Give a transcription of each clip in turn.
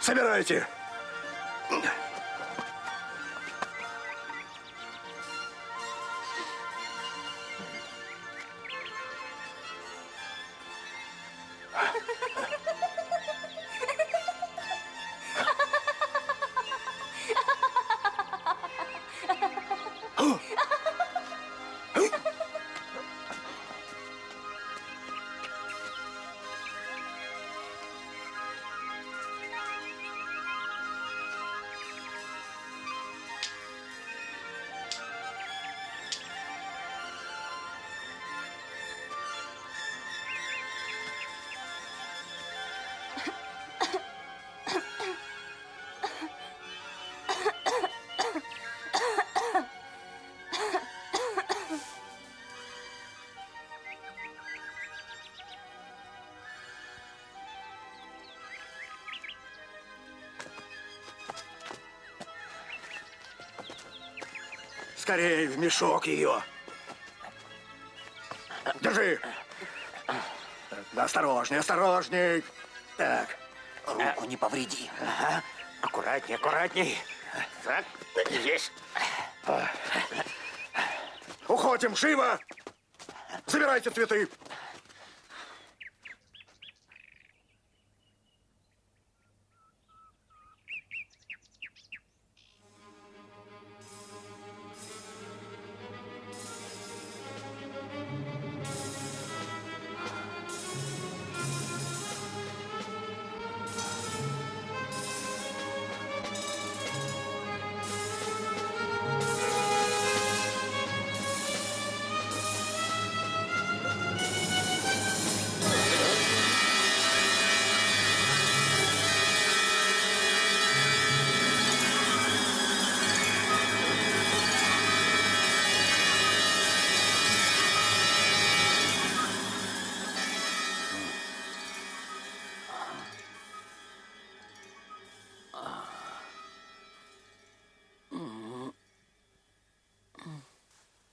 Собирайте. Скорее в мешок ее. Держи. Да осторожней, осторожней. Так. Руку не повреди. Ага. Аккуратней, аккуратней. Так, есть. Уходим, живо. Забирайте цветы.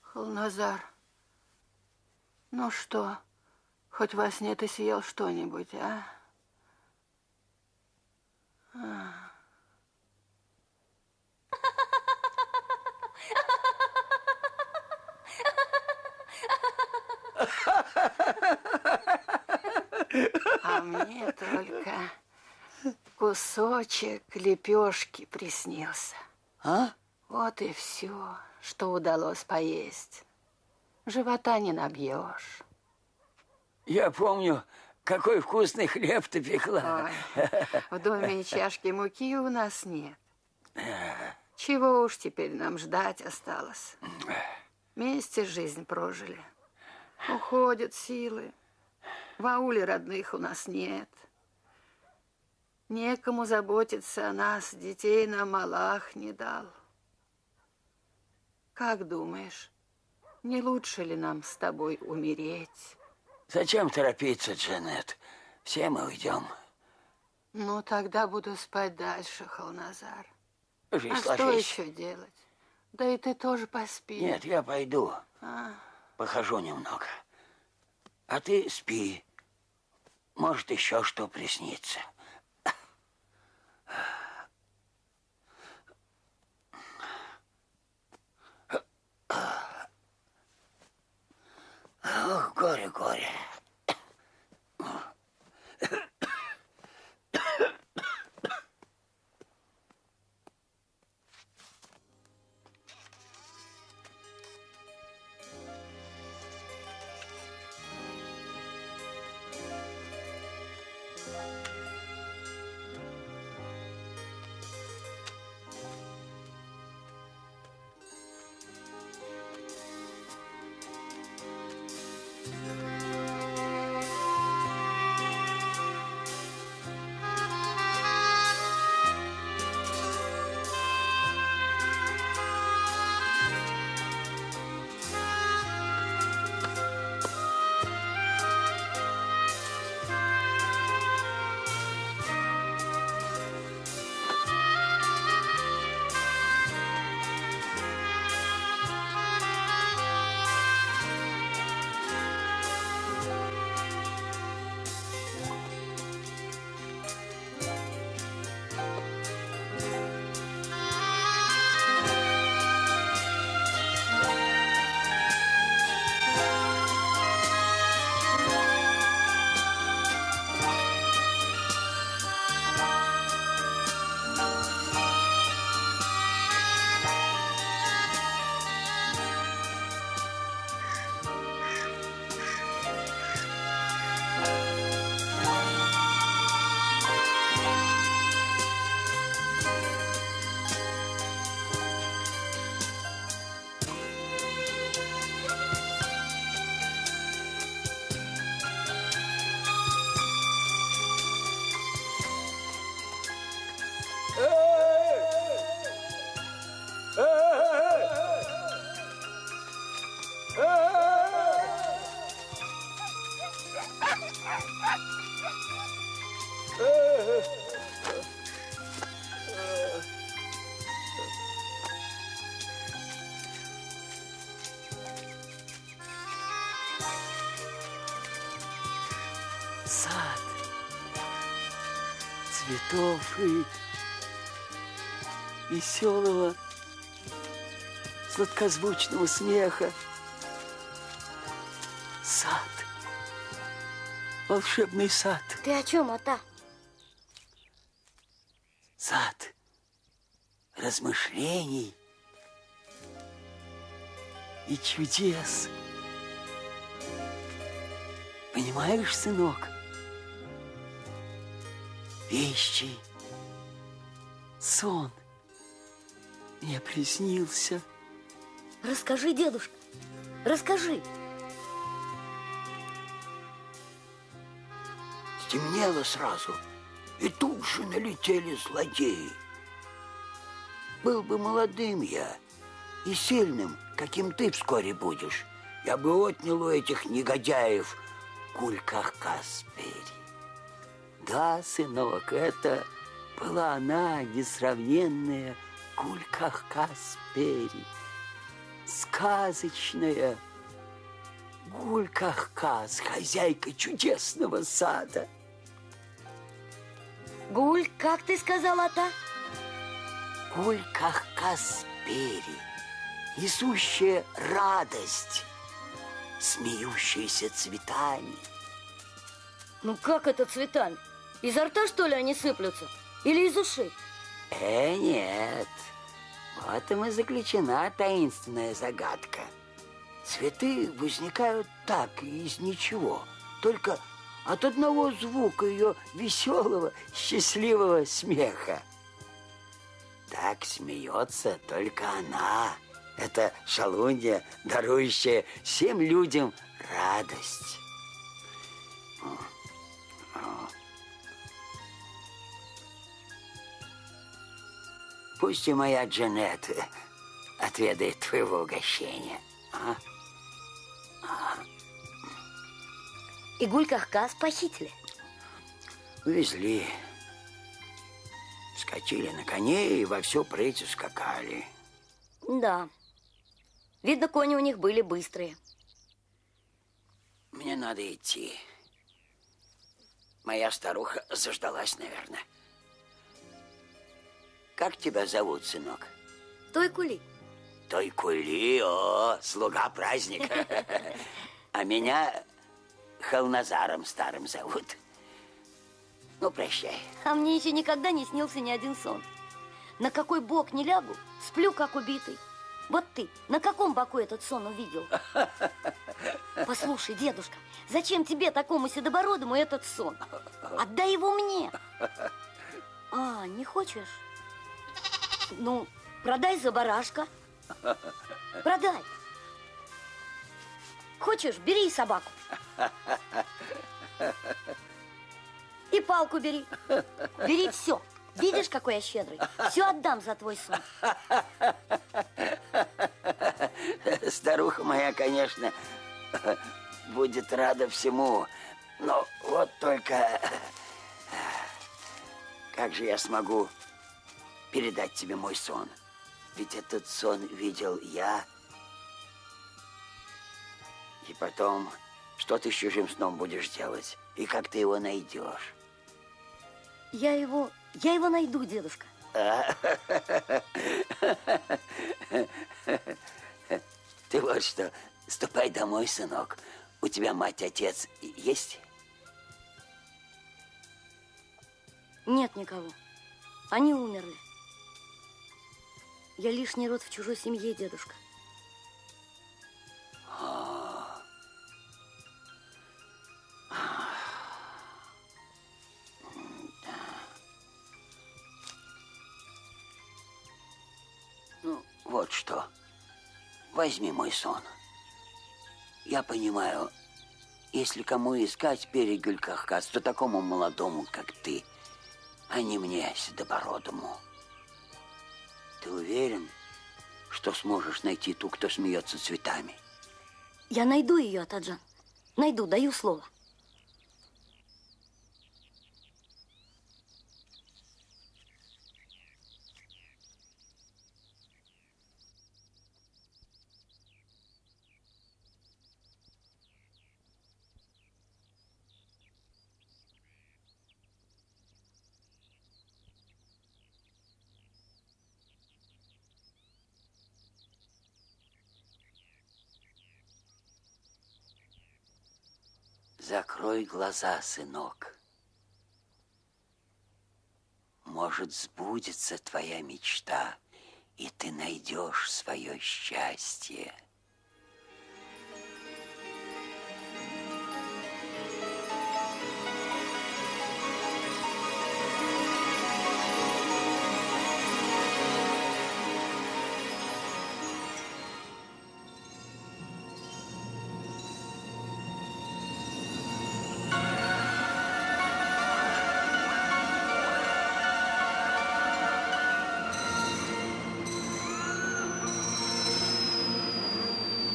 Холназар, ну что, хоть во сне ты съел что-нибудь, а? А мне только кусочек лепешки приснился. А? Вот и все, что удалось поесть. Живота не набьешь. Я помню, какой вкусный хлеб ты пекла. Ой, в доме и чашки муки у нас нет. Чего уж теперь нам ждать осталось? Вместе жизнь прожили. Уходят силы. В ауле родных у нас нет. Некому заботиться о нас, детей нам Аллах не дал. Как думаешь, не лучше ли нам с тобой умереть? Зачем торопиться, Джанет? Все мы уйдем. Ну, тогда буду спать дальше, Холназар. Ложись, А что ложись. еще делать? Да и ты тоже поспи. Нет, я пойду. А? Похожу немного. А ты спи. Может, еще что приснится. Ох, горе, горе. сад цветов и веселого, сладкозвучного смеха. Сад. Волшебный сад. Ты о чем, Ата? Сад размышлений и чудес. Понимаешь, сынок? Вещий сон мне приснился. Расскажи, дедушка, расскажи. Стемнело сразу, и тут же налетели злодеи. Был бы молодым я и сильным, каким ты вскоре будешь, я бы отнял у этих негодяев Гуль-Кахкас-Пери. Да, сынок, это была она, несравненная Гуль-Кахкас-Пери. Сказочная Гуль-Кахкас, хозяйка чудесного сада. Гуль, как ты сказал, Ата? Гуль-Кахкас-Пери, несущая радость, смеющаяся цветами. Ну как это цветами? Изо рта, что ли, они сыплются? Или из ушей? Нет. В этом и заключена таинственная загадка. Цветы возникают так, из ничего. Только от одного звука ее веселого, счастливого смеха. Так смеется только она. Это шалунья, дарующая всем людям радость. Пусть и моя Джанет отведает твоего угощения. И Гуль-Кахкас похитили. Увезли. Скочили на коне и во всю прыть ускакали. Да. Видно, кони у них были быстрые. Мне надо идти. Моя старуха заждалась, наверное. Как тебя зовут, сынок? Той-Кули. Той-Кули, о, слуга праздника. А меня Халназаром старым зовут. Ну, прощай. А мне еще никогда не снился ни один сон. На какой бок не лягу, сплю как убитый. Вот ты на каком боку этот сон увидел? Послушай, дедушка, зачем тебе, такому седобородому, этот сон? Отдай его мне. А, не хочешь? Ну, продай за барашка. Продай. Хочешь, бери и собаку. И палку бери. Бери все. Видишь, какой я щедрый? Все отдам за твой сон. Старуха моя, конечно, будет рада всему. Но вот только как же я смогу передать тебе мой сон? Ведь этот сон видел я. И потом, что ты с чужим сном будешь делать? И как ты его найдешь? Я его найду, дедушка. Ты вот что, ступай домой, сынок. У тебя мать, отец есть? Нет никого. Они умерли. Я лишний род в чужой семье, дедушка. Ну, вот что. Возьми мой сон. Я понимаю, если кому искать берег Кахкас, то такому молодому, как ты, а не мне, седобородому. Ты уверен, что сможешь найти ту, кто смеется цветами? Я найду ее, Атаджан. Найду, даю слово. Закрой глаза, сынок. Может, сбудется твоя мечта, и ты найдешь свое счастье.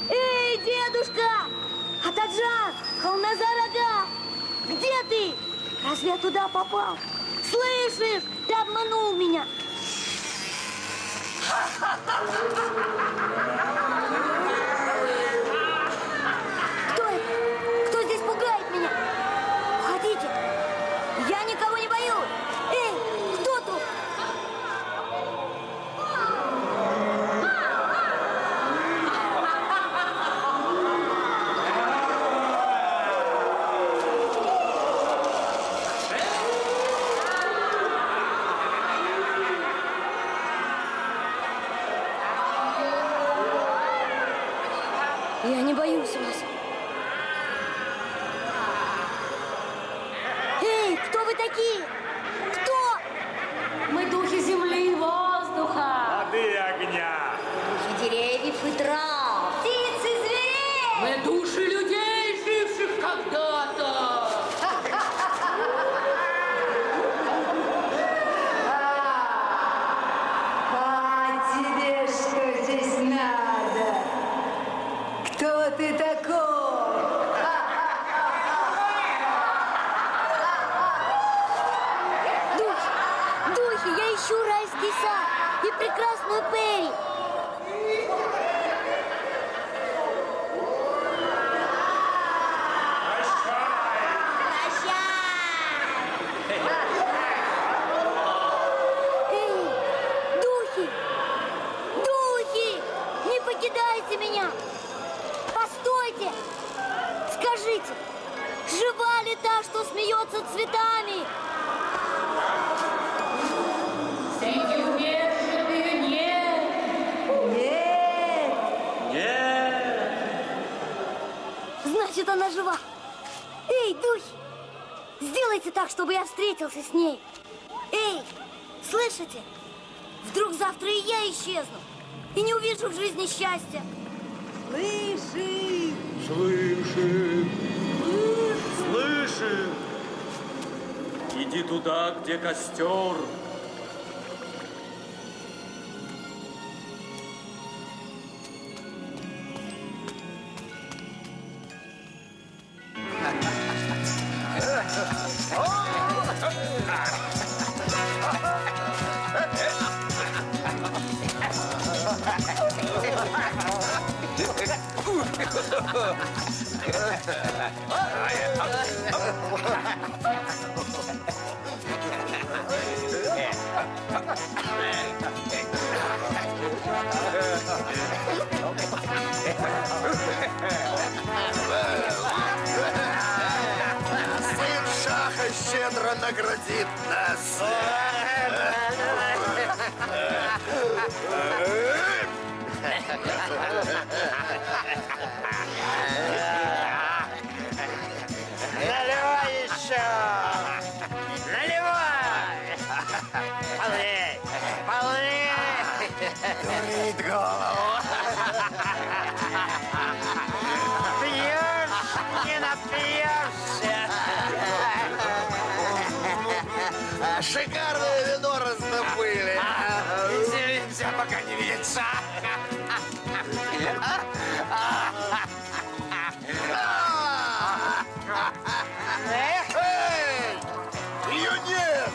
Эй, дедушка! Атаджан! Халназар ага! Где ты? Разве я туда попал? Слышишь? Ты обманул меня! Кто это? Кто здесь пугает меня? Уходите! Я никого не боюсь! Эй, кто тут? Я не боюсь вас. Эй, кто вы такие? Кто? Мы духи земли и воздуха. Воды и огня. Духи деревьев и трав. Птиц и зверей. Мы души людей, живших когда-то. А тебе что здесь надо? Кто ты такой? Духи, я ищу райский сад и прекрасную Перри. Эй, духи! Духи! Не покидайте меня! Постойте! Скажите, жива ли та, что смеется цветами? Среди умерших ее нет. Нет. Значит, она жива. Эй, духи! Сделайте так, чтобы я встретился с ней. Эй, слышите? Вдруг завтра и я исчезну. И не увижу в жизни счастья. Слышишь? Слышим. Слышим. Иди туда, где костер. Сын Шаха щедро наградит нас. Наливай еще! Наливай! Полней! Полней! Дурит голову. Пьешь, не напьешься! Шикарное вино раздобыли. Веселимся, пока не видит Шаха. Эй! Ее нет!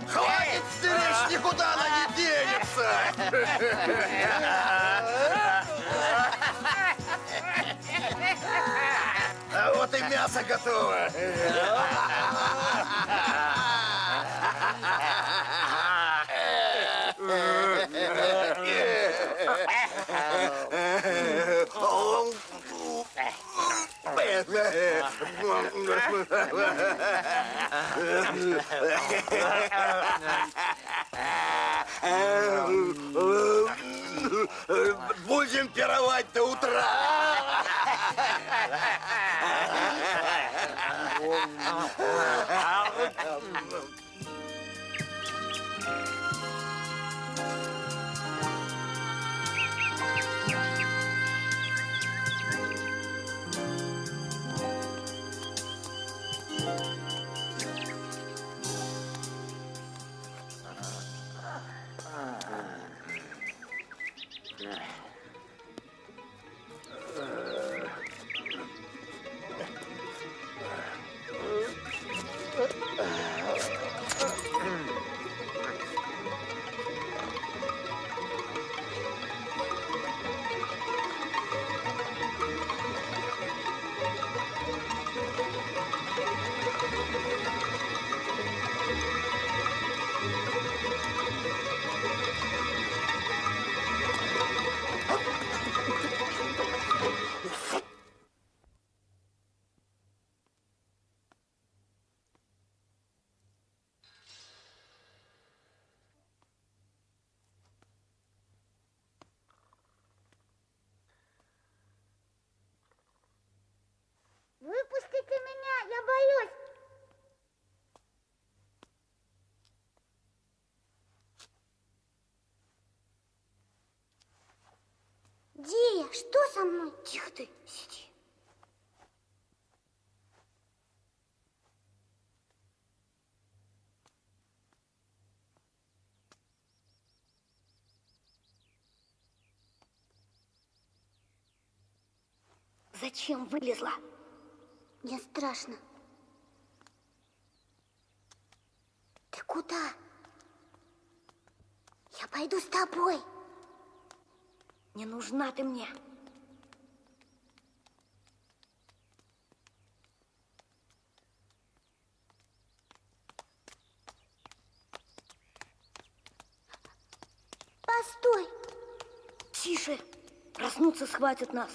Хватит стеречь, никуда она не денется! А вот и мясо готово! Будем пировать до утра. Выпустите меня, я боюсь. Дия, что со мной? Тихо ты, сиди. Зачем вылезла? Мне страшно. Ты куда? Я пойду с тобой. Не нужна ты мне. Постой. Тише. Проснуться схватят нас.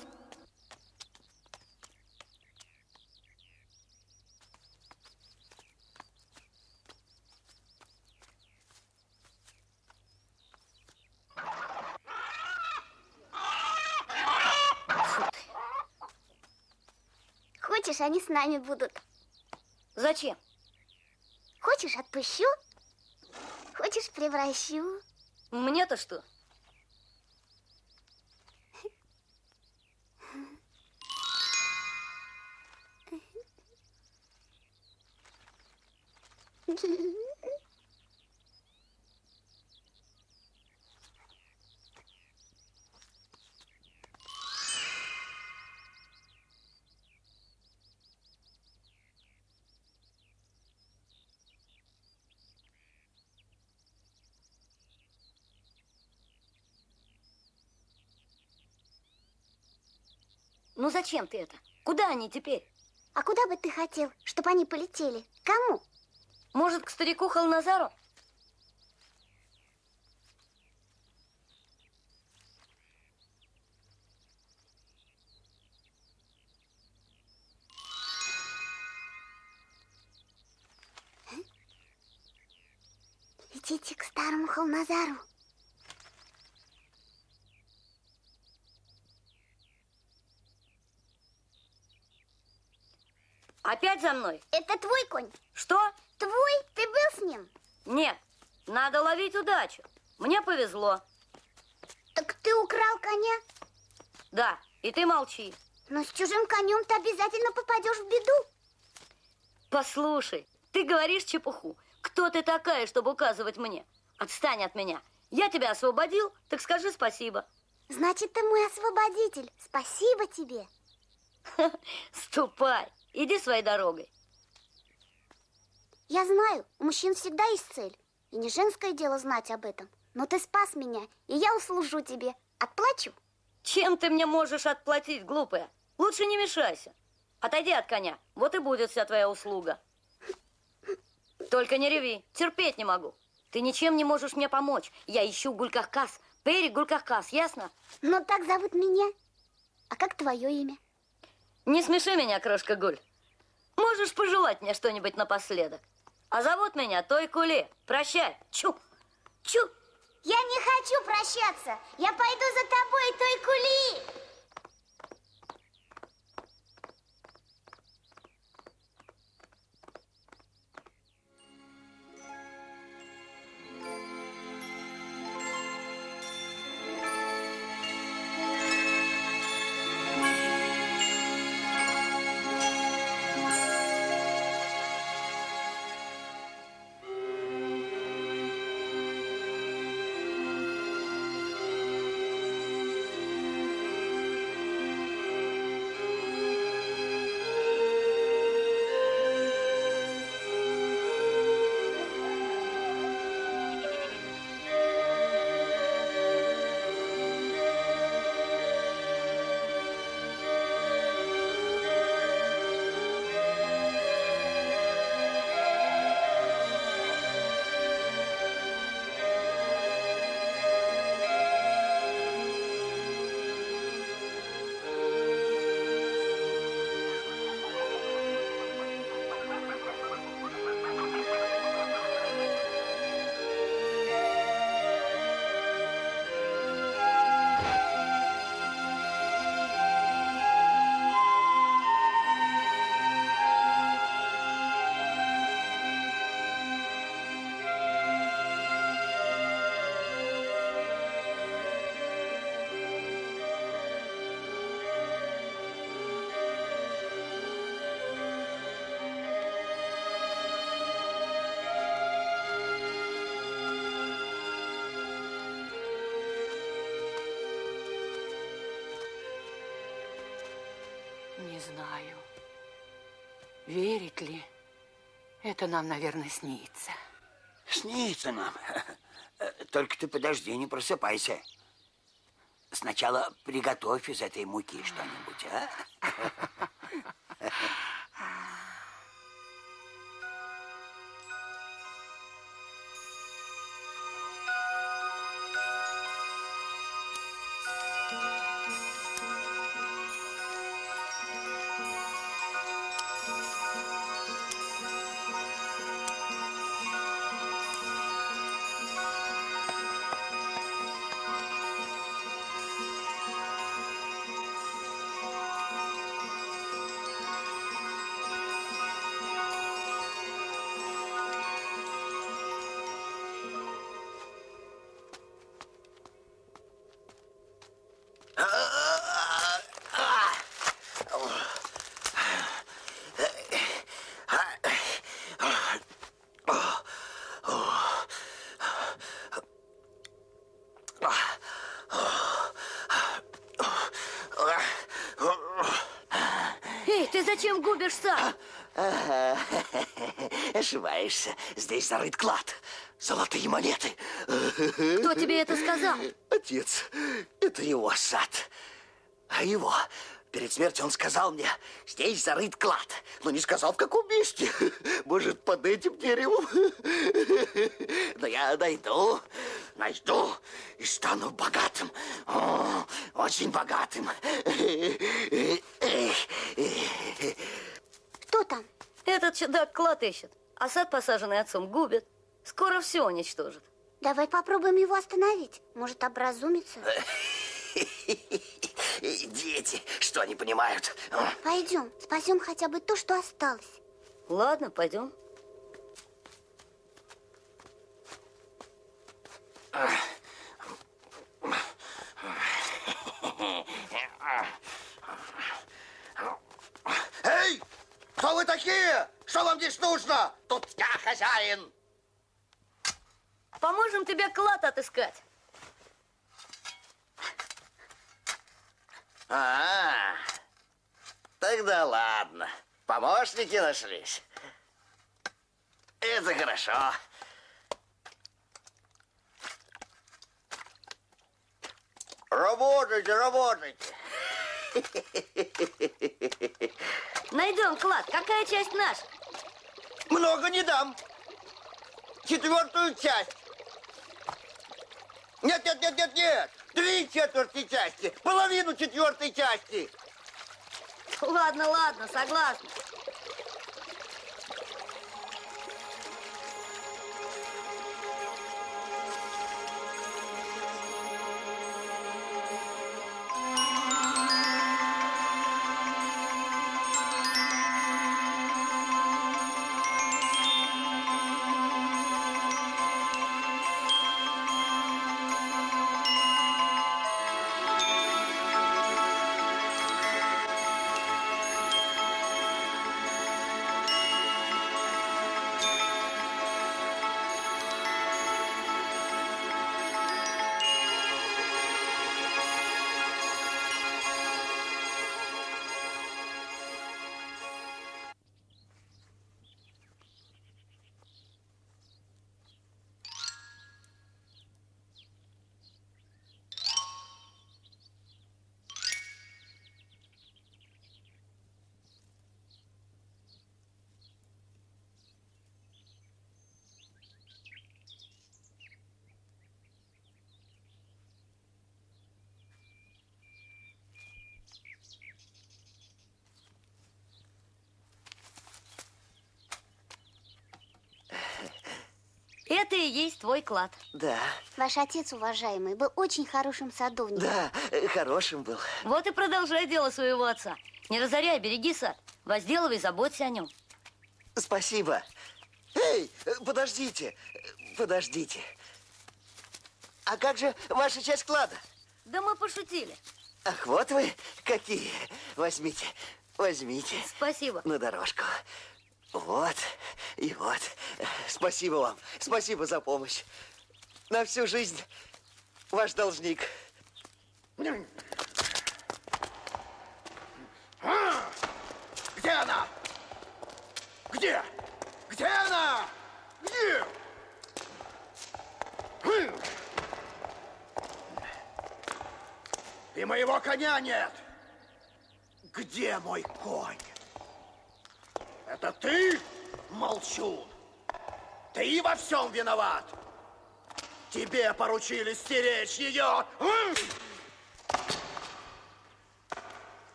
Хочешь, они с нами будут? Зачем? Хочешь, отпущу? Хочешь, превращу? Мне-то что? Ну зачем ты это? Куда они теперь? А куда бы ты хотел, чтобы они полетели? Кому? Может, к старику Халназару? Идите к старому Халназару. Опять за мной? Это твой конь? Что? Твой? Ты был с ним? Нет, надо ловить удачу. Мне повезло. Так ты украл коня? Да, и ты молчи. Но с чужим конем ты обязательно попадешь в беду. Послушай, ты говоришь чепуху. Кто ты такая, чтобы указывать мне? Отстань от меня. Я тебя освободил, так скажи спасибо. Значит, ты мой освободитель. Спасибо тебе. Ступай, иди своей дорогой. Я знаю, у мужчин всегда есть цель. И не женское дело знать об этом. Но ты спас меня, и я услужу тебе. Отплачу. Чем ты мне можешь отплатить, глупая? Лучше не мешайся. Отойди от коня, вот и будет вся твоя услуга. Только не реви, терпеть не могу. Ты ничем не можешь мне помочь. Я ищу Гуль-Кахкас, Пери Гуль-Кахкас, ясно? Но так зовут меня. А как твое имя? Не смеши меня, крошка Гуль. Можешь пожелать мне что-нибудь напоследок? А зовут меня Той Кули. Прощай. Чу. Чу. Я не хочу прощаться. Я пойду за тобой, Той Кули. Не знаю, верить ли. Это нам, наверное, снится. Снится нам. Только ты подожди, не просыпайся. Сначала приготовь из этой муки что-нибудь, а? Эй, ты зачем губишь сам? Ошибаешься. Здесь зарыт клад. Золотые монеты. Кто тебе это сказал? Отец. Это его сад. А его... Перед смертью он сказал мне, здесь зарыт клад. Но не сказал, в каком месте. Может, под этим деревом. Но я найду и стану богатым. О, очень богатым. Кто там? Этот чудак клад ищет, а сад, посаженный отцом, губит. Скоро все уничтожит. Давай попробуем его остановить. Может, образумится. Дети, что они понимают? Пойдем, спасем хотя бы то, что осталось. Ладно, пойдем. Эй, кто вы такие? Что вам здесь нужно? Тут я хозяин. Поможем тебе клад отыскать. Тогда ладно. Помощники нашлись. Это хорошо. Работайте, работайте. Найдем клад. Какая часть наша? Много не дам. 1/4 часть. Нет. 3/4 части. Половину 1/4 части. Ладно, согласна. Это и есть твой клад. Да, Ваш отец, уважаемый, был очень хорошим садовником. да, хорошим был. Вот и продолжай дело своего отца. Не разоряй, береги сад. Возделывай, заботься о нем. Спасибо. Эй, подождите, подождите. А как же ваша часть клада? Да мы пошутили. Ах, вот вы какие. Возьмите, возьмите. Спасибо. На дорожку. Вот и вот. Спасибо вам. Спасибо за помощь. На всю жизнь ваш должник. Где она? Где? Где она? Где? И моего коня нет. Где мой конь? Это ты, молчун? Ты во всем виноват. Тебе поручили стеречь ее.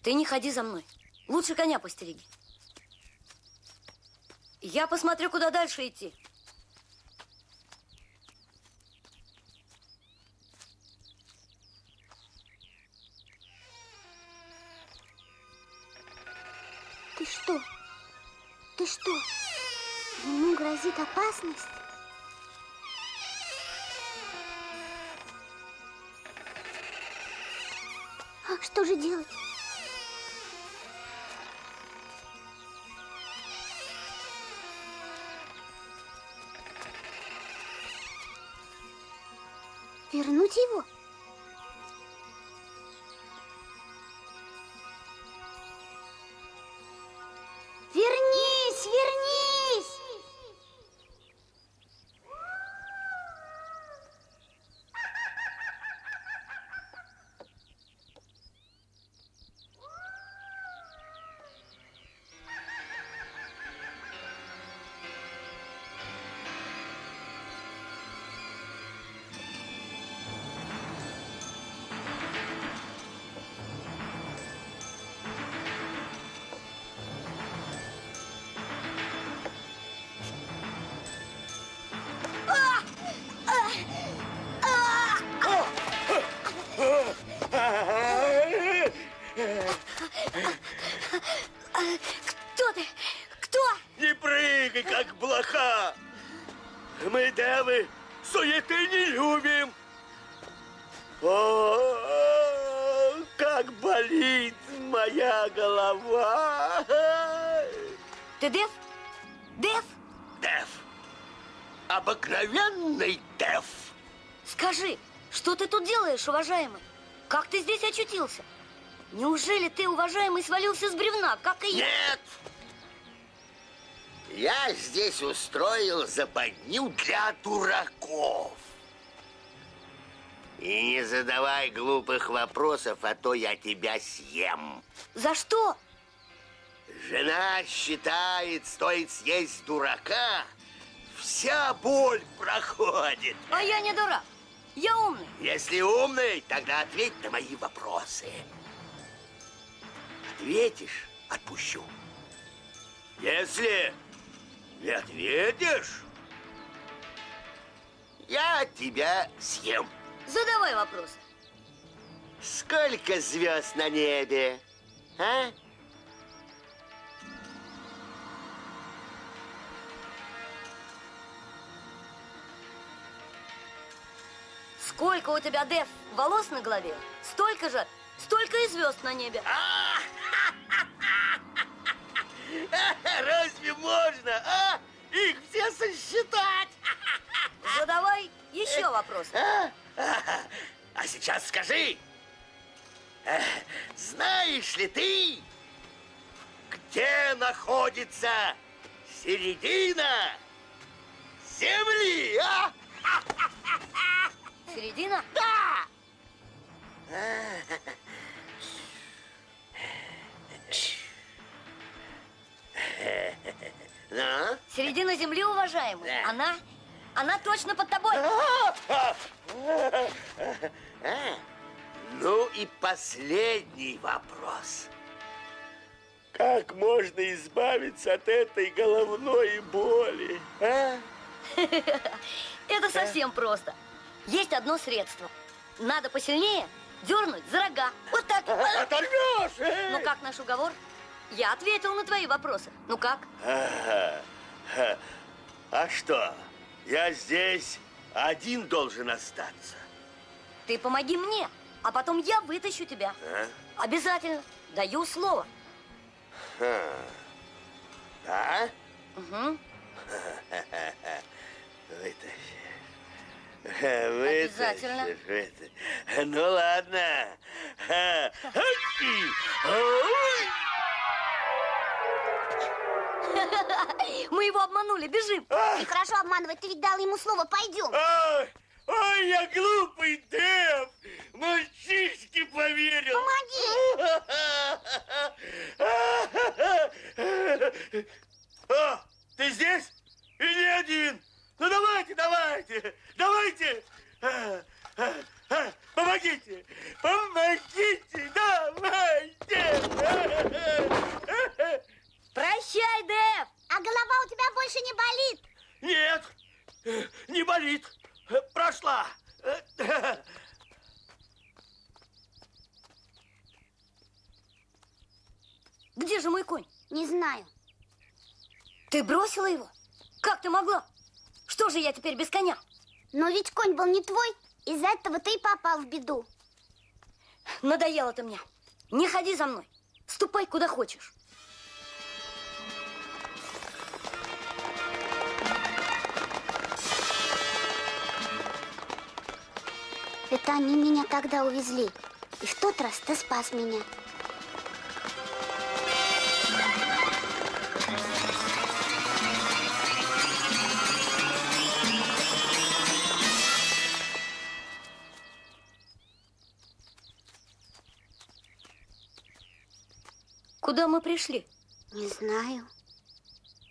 Ты не ходи за мной. Лучше коня постереги. Я посмотрю, куда дальше идти. Ты что? Ты что? Ему грозит опасность? А что же делать? Вернуть его? Вернись, вернись! Кто ты? Кто? Не прыгай, как блоха. Мы, девы, суеты не любим. О, как болит моя голова. Ты Дев? Дев? Дев. Обыкновенный Дев. Скажи, что ты тут делаешь, уважаемый? Как ты здесь очутился? Неужели ты, уважаемый, свалился с бревна, как и я? Нет! Я здесь устроил западню для дураков. И не задавай глупых вопросов, а то я тебя съем. За что? Жена считает, стоит съесть дурака, вся боль проходит. А я не дурак. Я умный. Если умный, тогда ответь на мои вопросы. Ответишь – отпущу. Если не ответишь, я тебя съем. Задавай вопросы. Сколько звезд на небе, а? Сколько у тебя, Дев, волос на голове? Столько же, столько и звезд на небе. Разве можно, а? Их все сосчитать. Задавай еще вопросы. А сейчас скажи, знаешь ли ты, где находится середина Земли, а? Середина? Да! Ну? Середина земли, уважаемый. Да. Она точно под тобой. Ну и последний вопрос. Как можно избавиться от этой головной боли, а? Это совсем просто. Есть одно средство. Надо посильнее дернуть за рога. Вот так. Оторвешь! Ну как наш уговор? Я ответил на твои вопросы. Ну как? А что? Я здесь один должен остаться. Ты помоги мне, а потом я вытащу тебя. А? Обязательно. Даю слово. Да? Угу. Вытащишь. Обязательно. Вытащишь. Ну ладно. Мы его обманули, бежим. Нехорошо обманывать, ты ведь дал ему слово, пойдем. Ой, я глупый Дэв! Мальчишке поверил! Помоги! Ты здесь? И не один! Ну давайте, давайте! Давайте! Помогите! Помогите! Давайте! Прощай, Дэв! А голова у тебя больше не болит? Нет! Не болит! Прошла! Где же мой конь? Не знаю. Ты бросила его? Как ты могла? Что же я теперь без коня? Но ведь конь был не твой. Из-за этого ты и попал в беду. Надоело ты мне. Не ходи за мной. Ступай куда хочешь. Это они меня тогда увезли. И в тот раз ты спас меня. Куда мы пришли? Не знаю.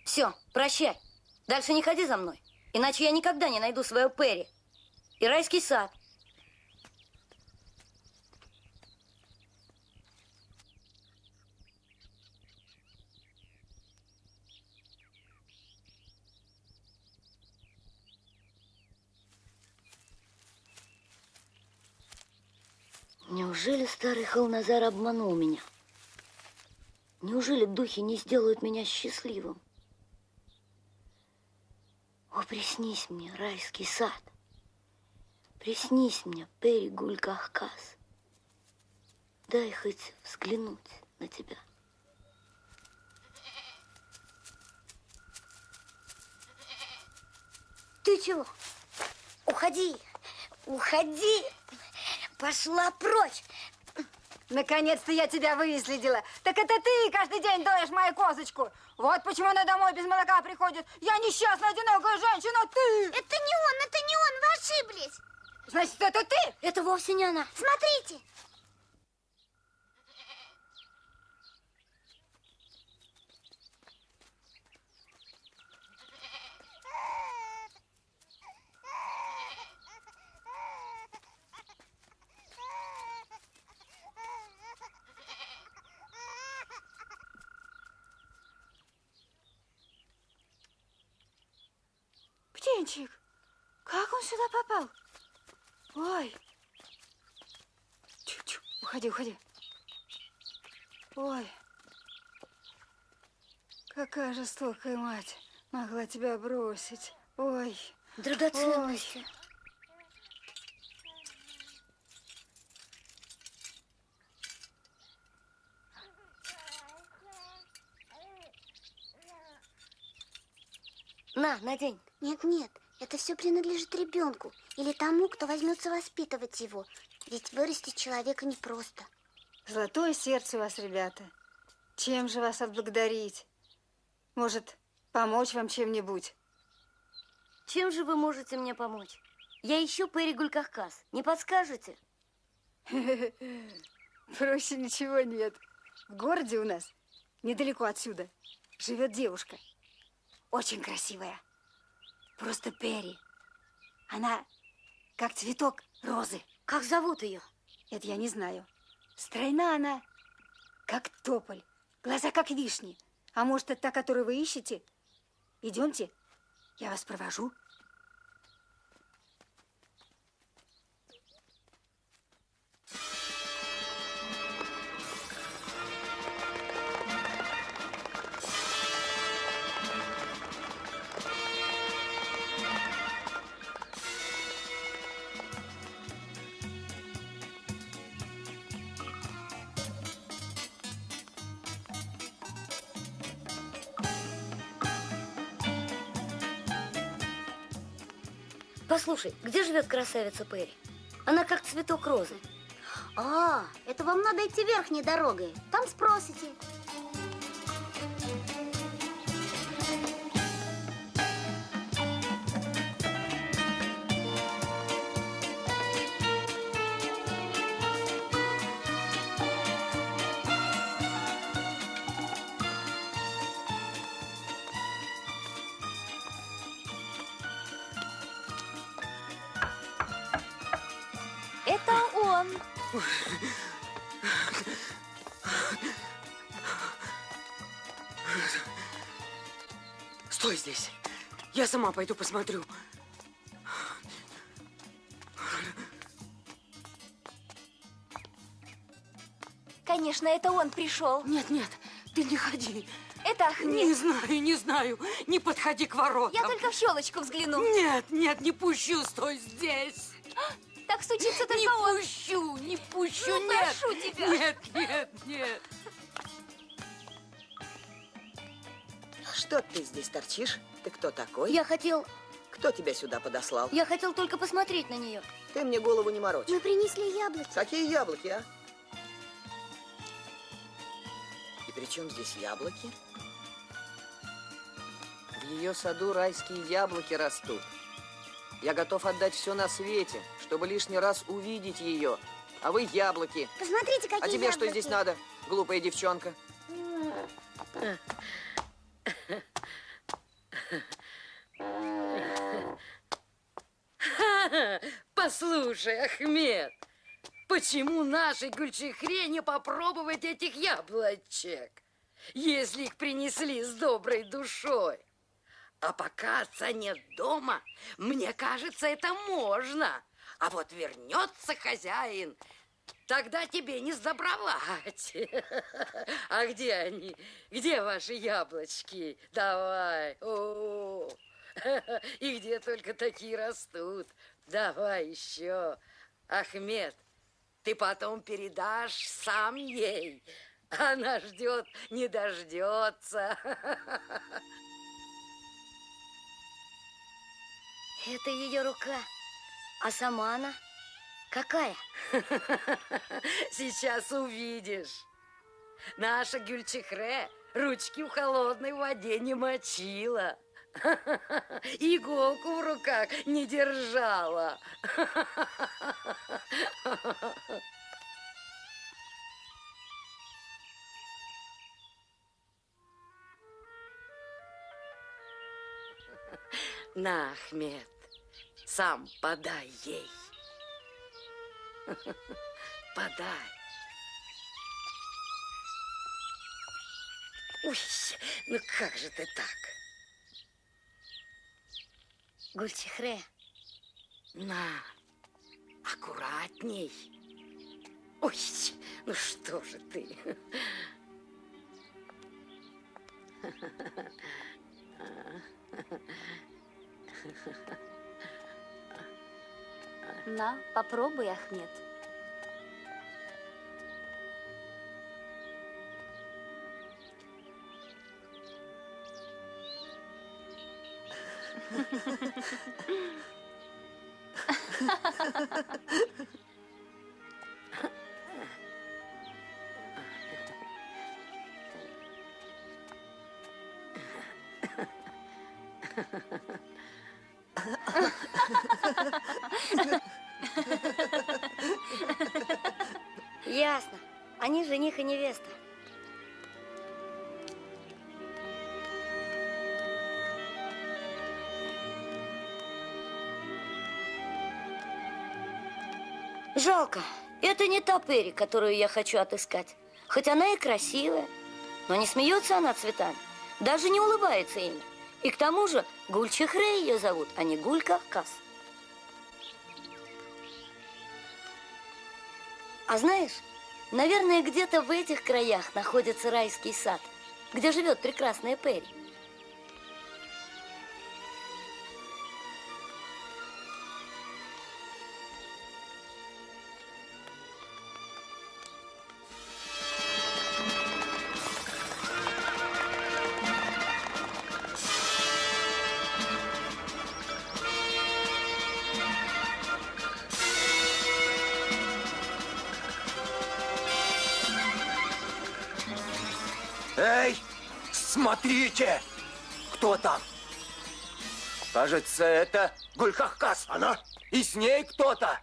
Все, прощай. Дальше не ходи за мной. Иначе я никогда не найду свою Перри. И райский сад. Неужели старый Халназар обманул меня? Неужели духи не сделают меня счастливым? О, приснись мне, райский сад. Приснись мне, Перри Гуль-Кахказ. Дай хоть взглянуть на тебя. Ты чего? Уходи! Уходи! Пошла прочь! Наконец-то я тебя выследила. Так это ты каждый день доешь мою козочку. Вот почему она домой без молока приходит. Я несчастная, одинокая женщина, а ты... Это не он, вы ошиблись. Значит, это ты? Это вовсе не она. Смотрите. Птенчик, как он сюда попал? Ой. Чу-чу, уходи, уходи. Ой. Какая жестокая мать могла тебя бросить. Ой. Драгоценности. Ой. На, надень. Нет, это все принадлежит ребенку или тому, кто возьмется воспитывать его. Ведь вырастить человека непросто. Золотое сердце у вас, ребята. Чем же вас отблагодарить? Может, помочь вам чем-нибудь? Чем же вы можете мне помочь? Я ищу Перри Гуль-Кахказ. Не подскажете? Проще ничего нет. В городе у нас, недалеко отсюда, живет девушка. Очень красивая. Просто Перри. Она как цветок розы. Как зовут ее? Это я не знаю. Стройна она, как тополь. Глаза как вишни. А может, это та, которую вы ищете? Идемте, я вас провожу. Послушай, где живет красавица Перри? Она как цветок розы. А, это вам надо идти верхней дорогой. Там спросите. Это он. Стой здесь. Я сама пойду посмотрю. Конечно, это он пришел. Нет, нет, ты не ходи. Это Ахмед. Не знаю, не знаю. Не подходи к воротам. Я только в щелочку взгляну. Нет, нет, не пущу, стой здесь. Так стучится только не он. Пущу, не пущу, Ну, нет. прошу тебя. Нет, нет, нет. Что ты здесь торчишь? Ты кто такой? Я хотел Кто тебя сюда подослал? только посмотреть на нее. Ты мне голову не морочь. Мы принесли яблоки. Какие яблоки, а? И при чем здесь яблоки? В ее саду райские яблоки растут. Я готов отдать все на свете, чтобы лишний раз увидеть ее. А вы яблоки. Посмотрите, какие А тебе яблоки. что здесь надо, глупая девчонка? Послушай, Ахмед, почему нашей Гульчихре не попробовать этих яблочек, если их принесли с доброй душой? А пока отца нет дома, мне кажется, это можно. А вот вернется хозяин, тогда тебе не сдобровать. А где они? Где ваши яблочки? Давай. О, и где только такие растут? Давай еще. Ахмед, ты потом передашь сам ей. Она ждет, не дождется. Это ее рука. А сама она какая? Сейчас увидишь. Наша Гюльчихре ручки в холодной воде не мочила. Иголку в руках не держала. На, Ахмед, сам подай ей. Подай. Ой, ну как же ты так? Гульчихре. На, аккуратней. Ой, ну что же ты? На, попробуй, Ахмед. Ясно. Они жених и невеста. Жалко. Это не та Перри, которую я хочу отыскать. Хоть она и красивая. Но не смеется она цветами, даже не улыбается ими. И к тому же Гуль-Чехре ее зовут, а не Гуль-Кавказ. А знаешь, наверное, где-то в этих краях находится райский сад, где живет прекрасная Перри. Эй, смотрите! Кто там? Кажется, это Гуль-Кавказ. Она? И с ней кто-то.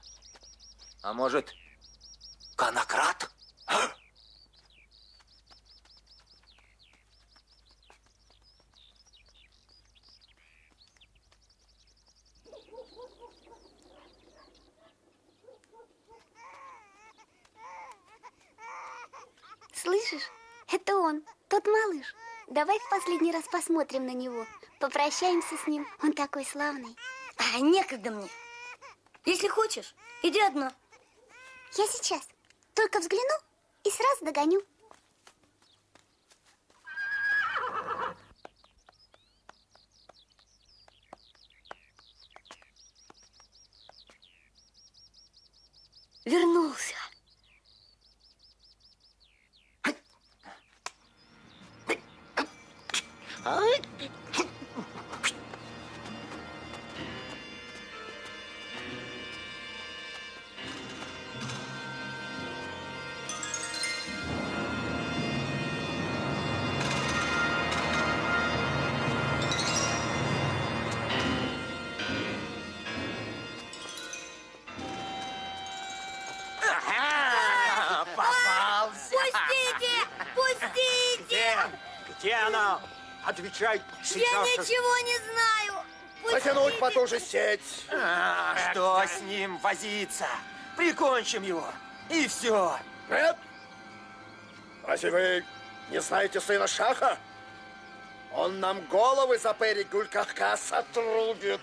А может, конократ? Слышишь? Это он, тот малыш. Давай в последний раз посмотрим на него. Попрощаемся с ним. Он такой славный. А, некогда мне. Если хочешь, иди одна. Я сейчас. Только взгляну и сразу догоню. Вернулся. Попался! Пустите! Пустите! Где она? Отвечай сейчас. Я ничего не знаю. Затянуть потуже сеть. Что с ним возиться? Прикончим его, и все. Нет? Разве вы не знаете сына Шаха? Он нам головы за Перри Гуль-Кавказ отрубит.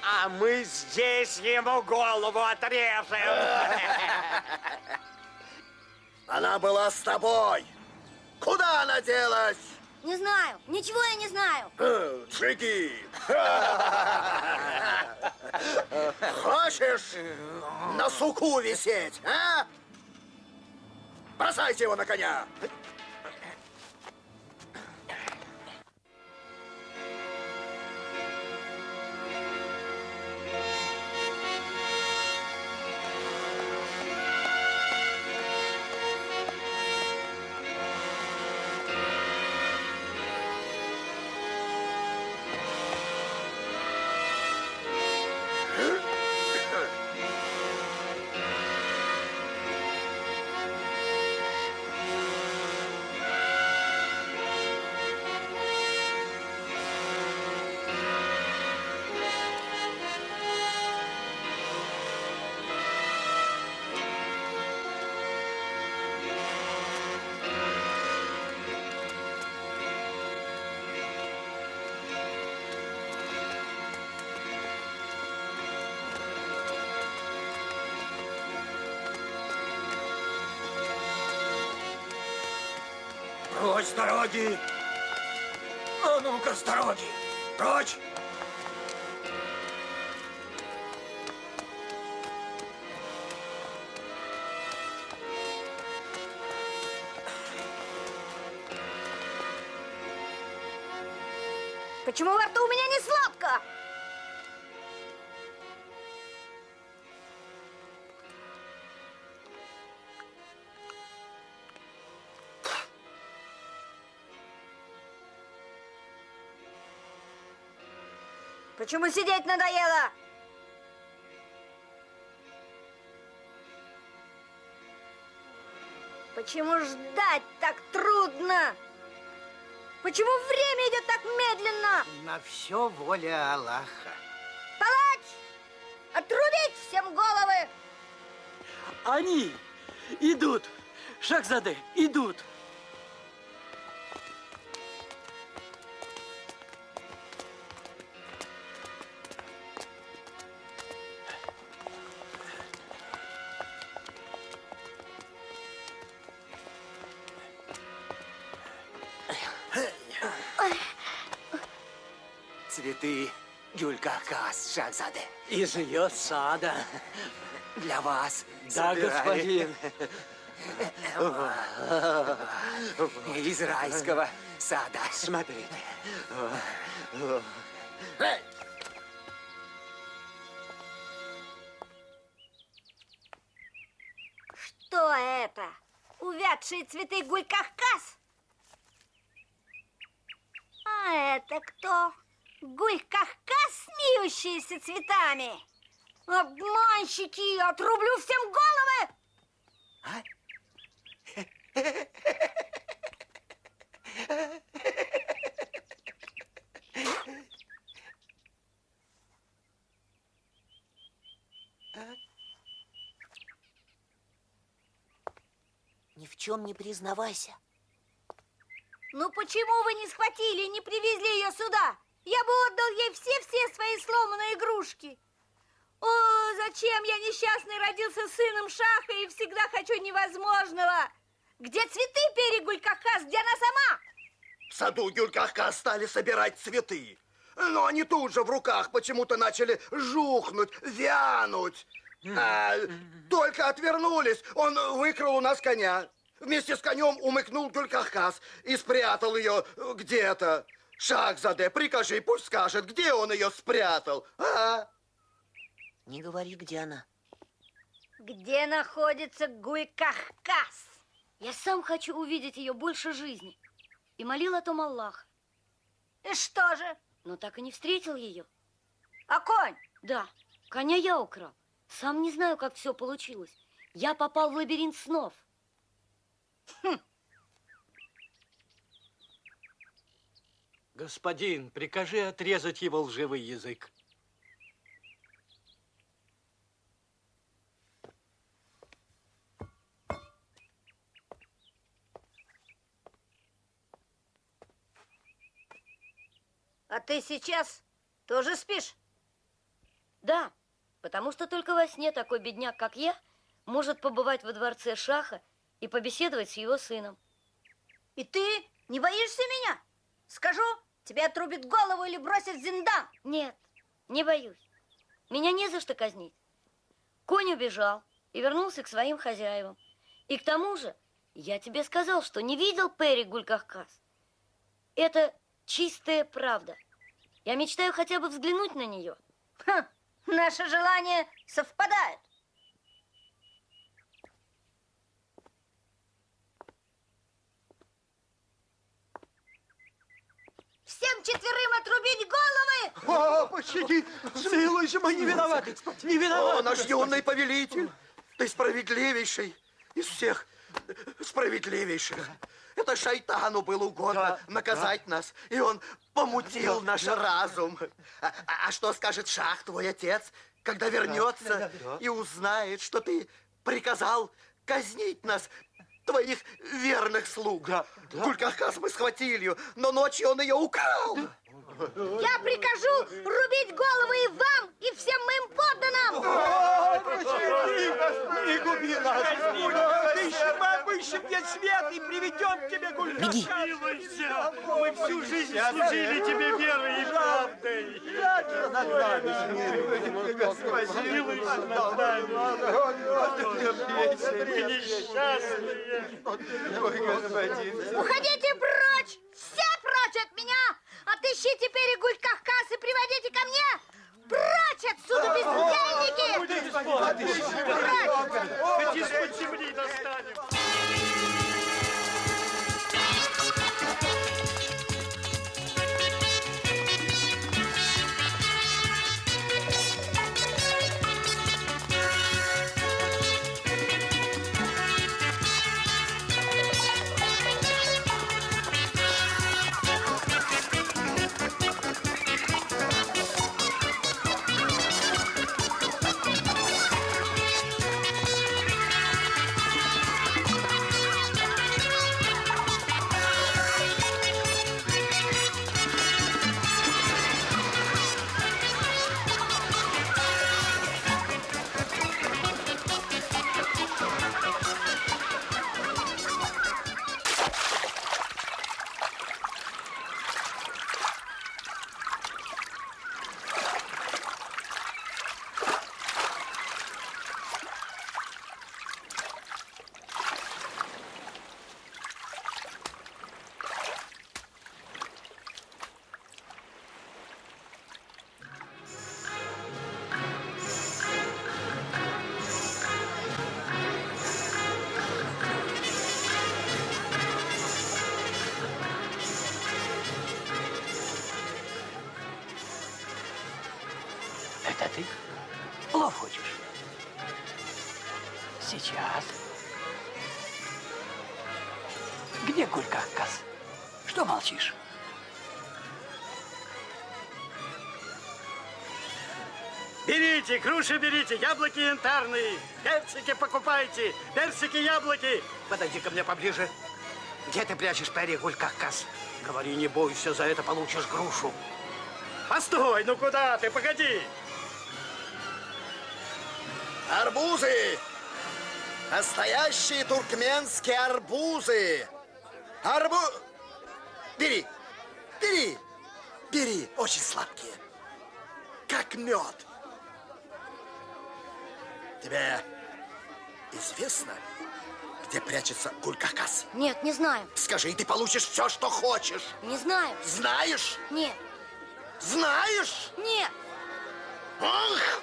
А мы здесь ему голову отрежем. Она была с тобой. Куда она делась? Не знаю, ничего я не знаю. Джиги! Хочешь на суку висеть, а? Бросайте его на коня! Прочь с дороги! А ну-ка, с дороги! Прочь! Почему во рту у меня не сладко? Почему сидеть надоело? Почему ждать так трудно? Почему время идет так медленно? На все воля Аллаха. Палач! Отрубить всем головы! Они идут, Шахзаде, идут. цветы Гюль-Кахкас, Шахзаде. Из ее сада. Для вас Да, собирали. господин. Из райского сада. Смотрите. Что это? Увядшие цветы Гуль-Кахкас? А это кто? Гуль-Кахкас, смеющиеся цветами? Обманщики! Отрублю всем головы! Ни в чем не признавайся. Ну почему вы не схватили и не привезли ее сюда? Я бы отдал ей все свои сломанные игрушки. О, зачем я несчастный родился сыном Шаха и всегда хочу невозможного? Где цветы, Пери Гуль-Кахкас? Где она сама? В саду Гюль-Кахкас стали собирать цветы. Но они тут же в руках почему-то начали жухнуть, вянуть. Только отвернулись, он выкрал у нас коня. Вместе с конем умыкнул Гюль-Кахкас и спрятал ее где-то. Шахзаде, прикажи, пусть скажет, где он ее спрятал, а? Не говори, где она. Где находится Гуль-Кахкас? Я сам хочу увидеть ее больше жизни. И молил о том Аллах. И что же? Но так и не встретил ее. А конь? Да, коня я украл. Сам не знаю, как все получилось. Я попал в лабиринт снов. Господин, прикажи отрезать его лживый язык. А ты сейчас тоже спишь? Да, потому что только во сне такой бедняк, как я, может побывать во дворце Шаха и побеседовать с его сыном. И ты не боишься меня? Скажу, тебе отрубит голову или бросят в зиндан. Нет, не боюсь. Меня не за что казнить. Конь убежал и вернулся к своим хозяевам. И к тому же, я тебе сказал, что не видел Пери Гуль-Кахкас. Это чистая правда. Я мечтаю хотя бы взглянуть на нее. Наши желания совпадают. Всем четверым отрубить головы! О, пощади! Смилуй же, мы не виноваты! Не виноваты! О, наш юный повелитель! Ты справедливейший из всех справедливейших. Это шайтану было угодно наказать нас, и он помутил наш разум. А что скажет Шах, твой отец, когда вернется и узнает, что ты приказал казнить нас, твоих верных слуг? Гуль-Кахкас мы схватили ее, но ночью он ее украл. Я прикажу рубить головы и вам, и всем моим подданным! Не губи нас! Мы ищем где свет и приведем к тебе Гуль-Кахкас! Смилуйся! Мы всю жизнь служили тебе верой и правдой! Смилуйся над нами! Мы несчастные! Уходите прочь! Все прочь от меня! Отыщите Пери Гуль-Кахкас и приводите ко мне! Прочь отсюда, бездельники! Хоть из-под земли достанем! Это ты плов хочешь? Сейчас. Где Гульках-Кас? Что молчишь? Берите, груши берите, яблоки янтарные, персики покупайте, персики, яблоки. Подойди ко мне поближе. Где ты прячешь перья, Гульках-Кас? Говори, не бойся, за это получишь грушу. Постой, ну куда ты, погоди. Арбузы! Настоящие туркменские арбузы! Бери, бери, бери, очень сладкие, как мед. Тебе известно, где прячется Гульках-Кас? Нет, не знаю. Скажи, и ты получишь все, что хочешь. Не знаю. Знаешь? Нет. Знаешь? Нет. Ах!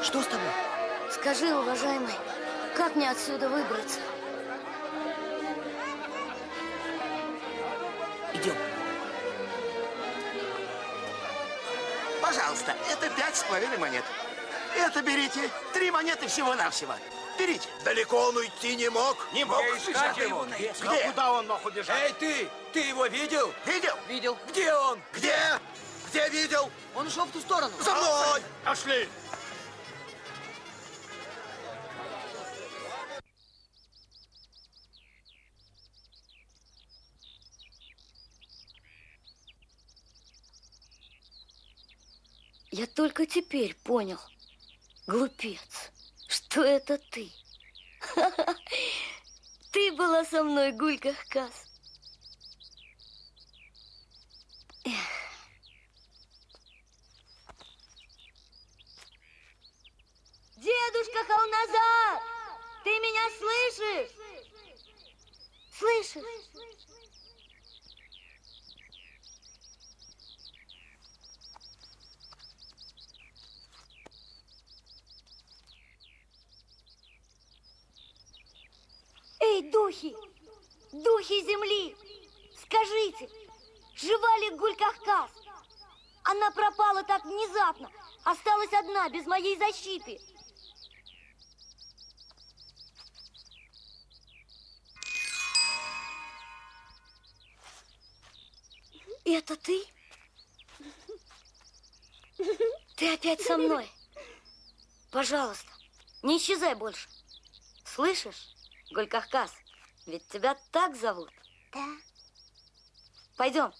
Что с тобой? Скажи, уважаемый, как мне отсюда выбраться? Идем. Пожалуйста, это 5,5 монет. Это берите. 3 монеты всего-навсего. Берите. Далеко он уйти не мог? Не мог. Искать его. Где? Но куда он мог убежать? Эй, ты его видел? Видел? Видел. Где он? Где? Где видел? Он ушел в ту сторону. За мной! Пошли. Я только теперь понял, глупец, что это ты. Ты была со мной, Гульках-Кас. Дедушка Халназар, ты меня слышишь? Слышишь? Эй, духи! Духи земли! Скажите, жива ли Гульках-Кас? Она пропала так внезапно, осталась одна, без моей защиты. Это ты? Ты опять со мной? Пожалуйста, не исчезай больше. Слышишь, Гульках-Кас, ведь тебя так зовут? Да. Пойдем.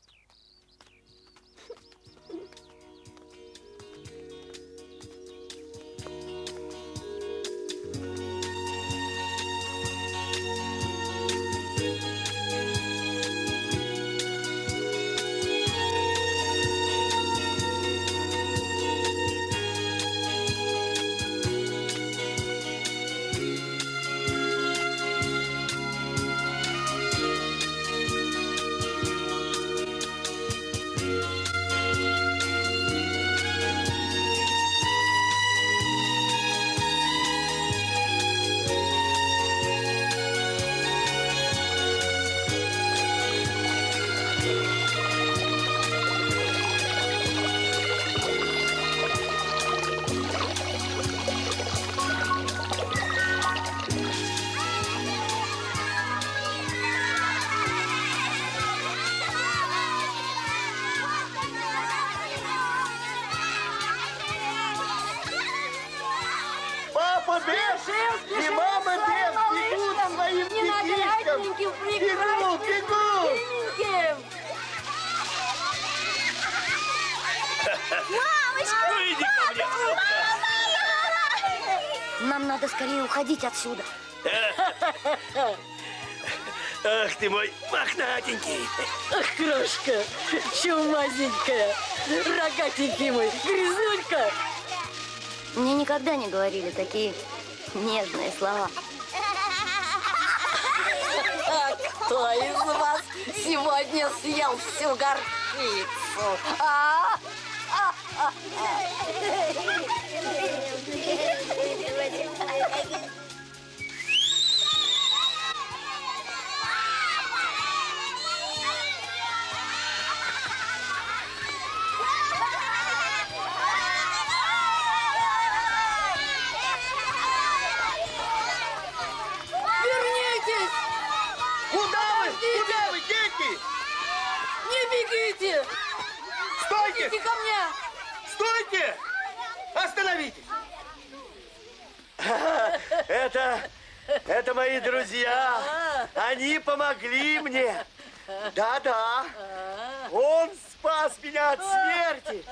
Папа Бен и мама Бен бегут к своим детишкам. Бегут, бегут. Мамочка! Ну иди ко мне. Нам надо скорее уходить отсюда. Ах ты мой мохнатенький. Ах, крошка, чумазенькая, рогатенький мой, грязулька. Мне никогда не говорили такие нежные слова. А кто из вас сегодня съел всю горчицу? А? Остановитесь! Это мои друзья. Они помогли мне. Да-да. Он спас меня от смерти.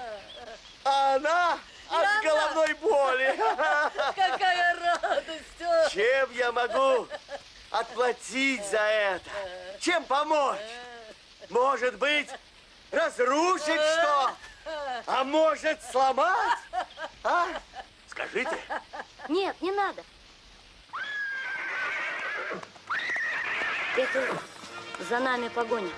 А она от головной боли. Какая радость! Чем я могу отплатить за это? Чем помочь? Может быть, разрушить что? А может, сломать? А? Скажите. Нет, не надо. Это за нами погоня.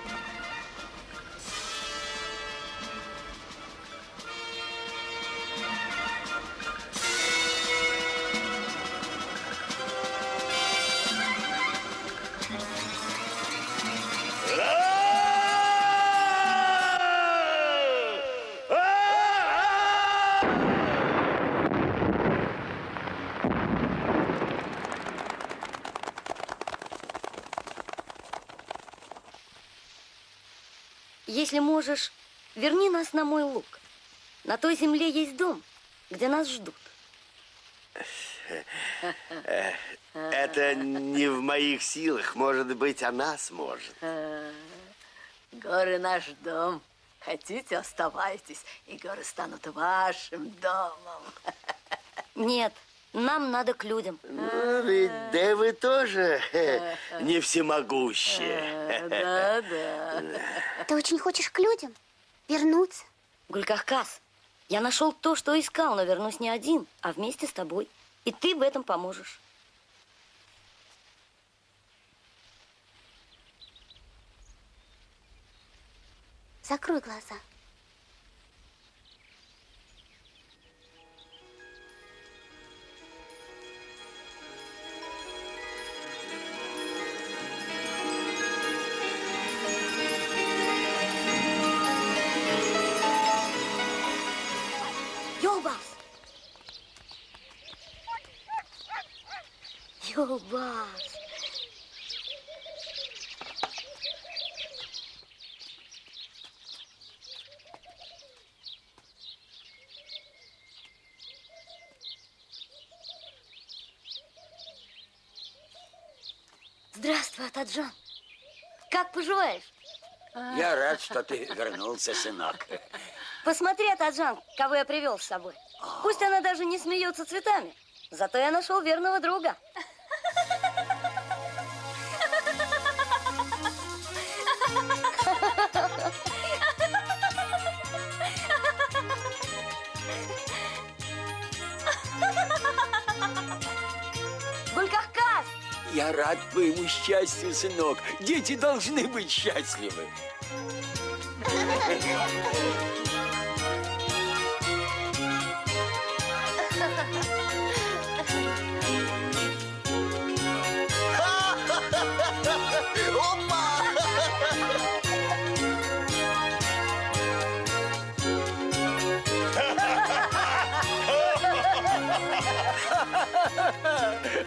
Если можешь, верни нас на мой луг. На той земле есть дом, где нас ждут. Это не в моих силах. Может быть, она сможет. Горы наш дом. Хотите, оставайтесь, и горы станут вашим домом. Нет, нам надо к людям. Ну, ведь да вы тоже не всемогущие. Да. Ты очень хочешь к людям вернуться? Гулькахкас, я нашел то, что искал, но вернусь не один, а вместе с тобой. И ты в этом поможешь. Закрой глаза. Ёлбас! Ёлбас! Здравствуй, Атаджан. Как поживаешь? Я рад, что ты вернулся, сынок. Посмотри, Атаджан, кого я привел с собой. Пусть она даже не смеется цветами, зато я нашел верного друга. Гулькахкас! Я рад твоему счастью, сынок. Дети должны быть счастливы.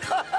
Опа!